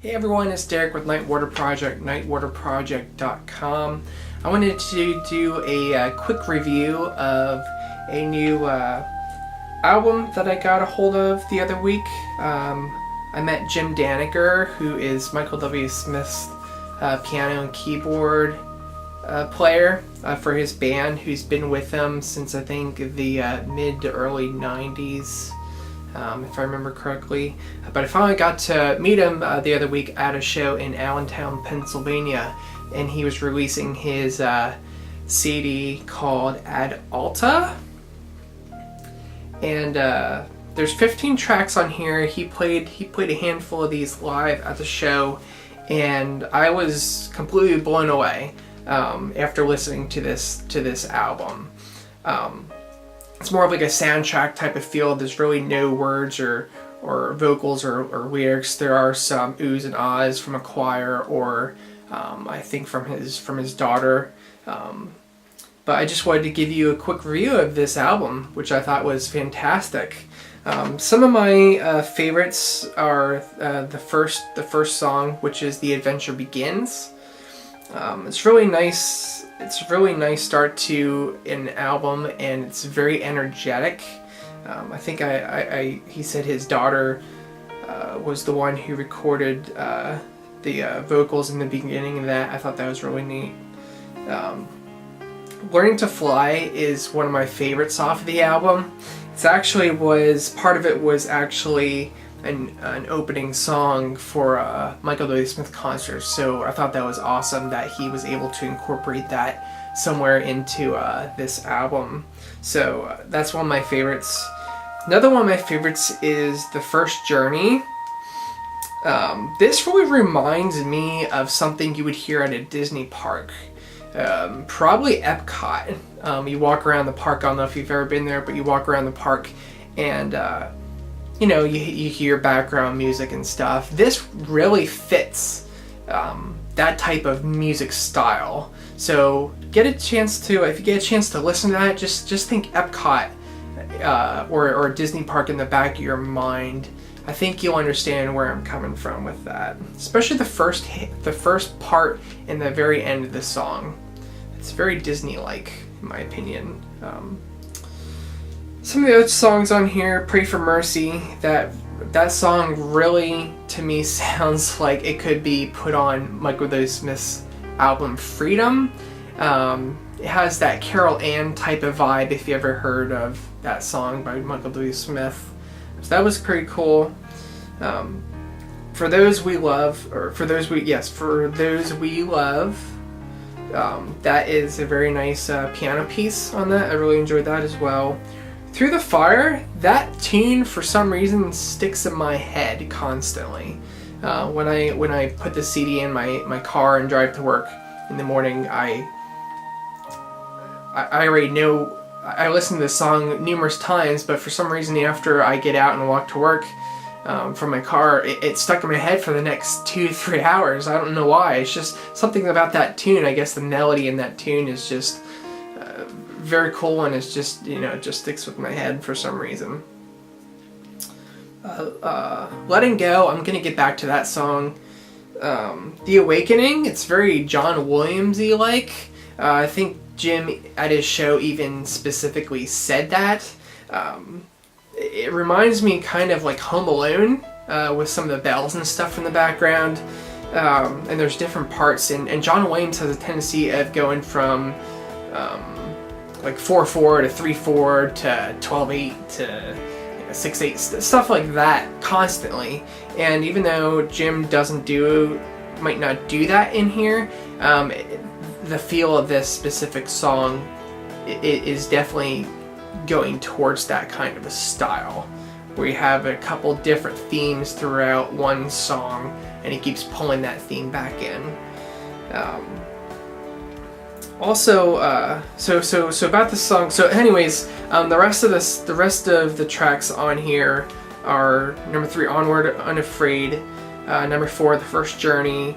Hey everyone, it's Derek with Nightwater Project, nightwaterproject.com. I wanted to do a quick review of a new album that I got a hold of the other week. I met Jim Daneker, who is Michael W. Smith's piano and keyboard player for his band, who's been with them since I think the mid to early 90s. If I remember correctly. But I finally got to meet him the other week at a show in Allentown, Pennsylvania, and he was releasing his CD called ALTA. And there's 15 tracks on here. He played a handful of these live at the show, and I was completely blown away after listening to this album. It's more of like a soundtrack type of feel. There's really no words or vocals or lyrics. There are some oohs and ahs from a choir or I think from his daughter. But I just wanted to give you a quick review of this album, which I thought was fantastic. Some of my favorites are the first song, which is "The Adventure Begins." It's really nice. It's a really nice start to an album, and it's very energetic. I think he said his daughter was the one who recorded the vocals in the beginning of that. I thought that was really neat. "Learning to Fly" is one of my favorites off of the album. Part of it was actually an opening song for a Michael W. Smith concert, so I thought that was awesome that he was able to incorporate that somewhere into this album. So that's one of my favorites. Another one of my favorites is "The First Journey." This really reminds me of something you would hear at a Disney park. Probably Epcot. You walk around the park, I don't know if you've ever been there, but you walk around the park and you hear background music and stuff. This really fits that type of music style. So if you get a chance to listen to that, just think Epcot or a Disney park in the back of your mind. I think you'll understand where I'm coming from with that. Especially the first part and the very end of the song. It's very Disney-like, in my opinion. Some of the other songs on here, "Pray for Mercy," that song really, to me, sounds like it could be put on Michael W. Smith's album Freedom. It has that Carol Ann type of vibe, if you ever heard of that song by Michael W. Smith. So that was pretty cool. For Those We Love, that is a very nice piano piece on that. I really enjoyed that as well. "Through the Fire," that tune for some reason sticks in my head constantly. When I put the CD in my car and drive to work in the morning, I already know. I listen to this song numerous times, but for some reason after I get out and walk to work from my car, it's stuck in my head for the next 2-3 hours. I don't know why. It's just something about that tune. I guess the melody in that tune is just very cool, and it's just, it just sticks with my head for some reason. "Letting Go," I'm gonna get back to that song. "The Awakening," it's very John Williams-y like. I think Jim at his show even specifically said that. It reminds me kind of like Home Alone with some of the bells and stuff in the background. And there's different parts, and John Williams has a tendency of going from like 4/4 to 3/4 to 12/8 to 6/8, stuff like that constantly. And even though Jim might not do that in here, the feel of this specific song is definitely going towards that kind of a style, where you have a couple different themes throughout one song, and he keeps pulling that theme back in. So about the song. So anyways, the rest of the tracks on here are number 3, "Onward, Unafraid," number 4, "The First Journey,"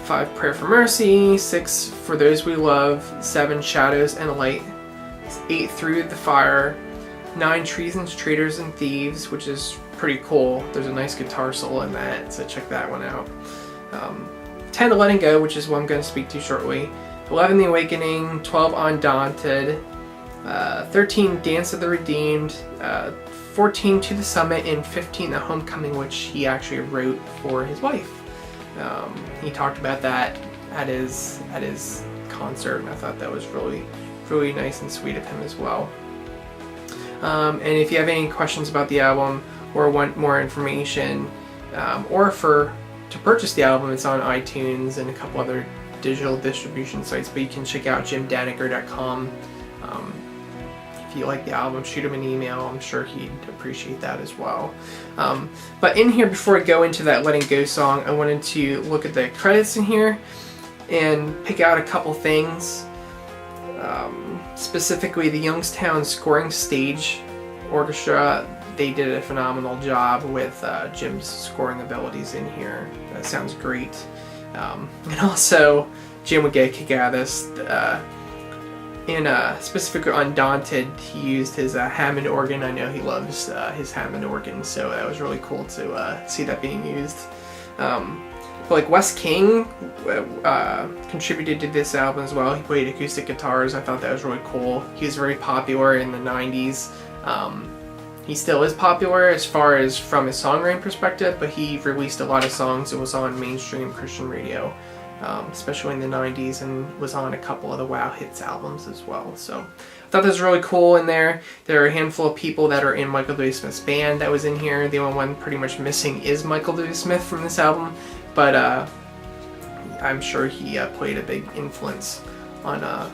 5, "Prayer for Mercy," 6, "For Those We Love," 7, "Shadows and Light," 8, "Through the Fire," 9, "Treasons, Traitors and Thieves," which is pretty cool. There's a nice guitar solo in that, so check that one out. 10 Letting Go, which is what I'm going to speak to shortly. 11 The Awakening, 12 Undaunted, 13 Dance of the Redeemed, 14 To the Summit, and 15 The Homecoming, which he actually wrote for his wife. He talked about that at his concert, and I thought that was really nice and sweet of him as well. And if you have any questions about the album or want more information, or to purchase the album, it's on iTunes and a couple other digital distribution sites, but you can check out jimdaneker.com. If you like the album, shoot him an email. I'm sure he'd appreciate that as well. But in here, before I go into that Letting Go song, I wanted to look at the credits in here and pick out a couple things. Specifically, the Youngstown Scoring Stage Orchestra, they did a phenomenal job with Jim's scoring abilities in here. That sounds great. And also, Jim would get a kick out of this. In specifically Undaunted, he used his Hammond organ. I know he loves his Hammond organ, so that was really cool to see that being used. But like Wes King contributed to this album as well. He played acoustic guitars. I thought that was really cool. He was very popular in the 90s. He still is popular as far as from his songwriting perspective, but he released a lot of songs that was on mainstream Christian radio, especially in the 90s, and was on a couple of the Wow Hits albums as well. So I thought that was really cool in there. There are a handful of people that are in Michael W. Smith's band that was in here. The only one pretty much missing is Michael W. Smith from this album, but I'm sure he played a big influence on a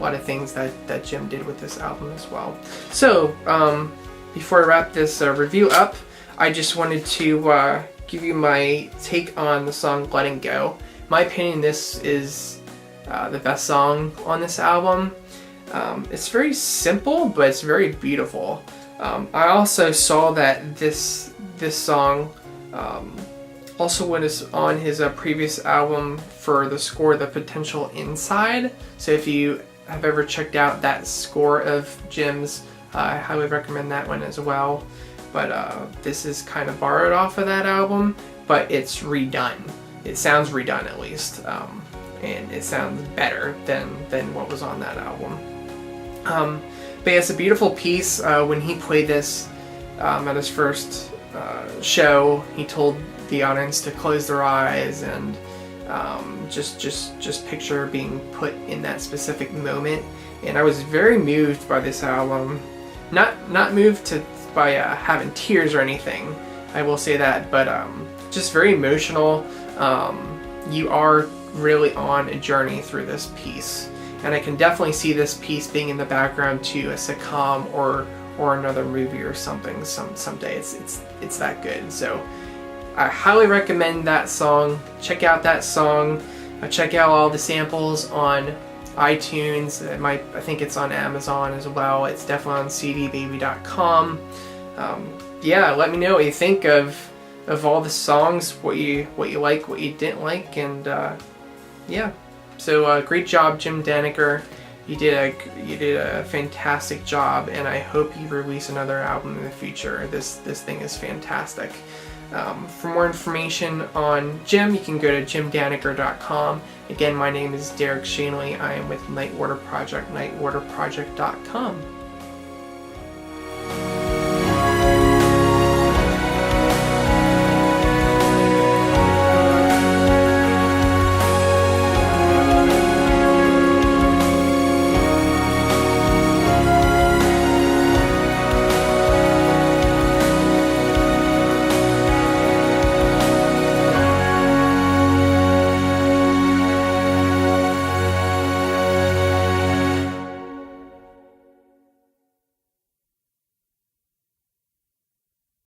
lot of things that Jim did with this album as well. So before I wrap this review up, I just wanted to give you my take on the song Letting Go. In my opinion, this is the best song on this album. It's very simple, but it's very beautiful. I also saw that this song also was on his previous album for the score, The Potential Inside. So if you have ever checked out that score of Jim's, I highly recommend that one as well. But this is kind of borrowed off of that album, but it's redone. It sounds redone at least, and it sounds better than what was on that album. But yeah, it's a beautiful piece. When he played this at his first show, he told the audience to close their eyes and just picture being put in that specific moment. And I was very moved by this album. Not moved by having tears or anything, I will say that, but just very emotional. You are really on a journey through this piece, and I can definitely see this piece being in the background to a sitcom or another movie or something someday. It's that good. So I highly recommend that song. Check out that song. Check out all the samples on iTunes. I think it's on Amazon as well. It's definitely on cdbaby.com. Yeah, let me know what you think of all the songs, what you like, what you didn't like, and yeah. So great job, Jim Daneker. You did a fantastic job, and I hope you release another album in the future. This thing is fantastic. For more information on Jim, you can go to jimdaneker.com. Again, my name is Derek Shanley. I am with Nightwater Project, nightwaterproject.com.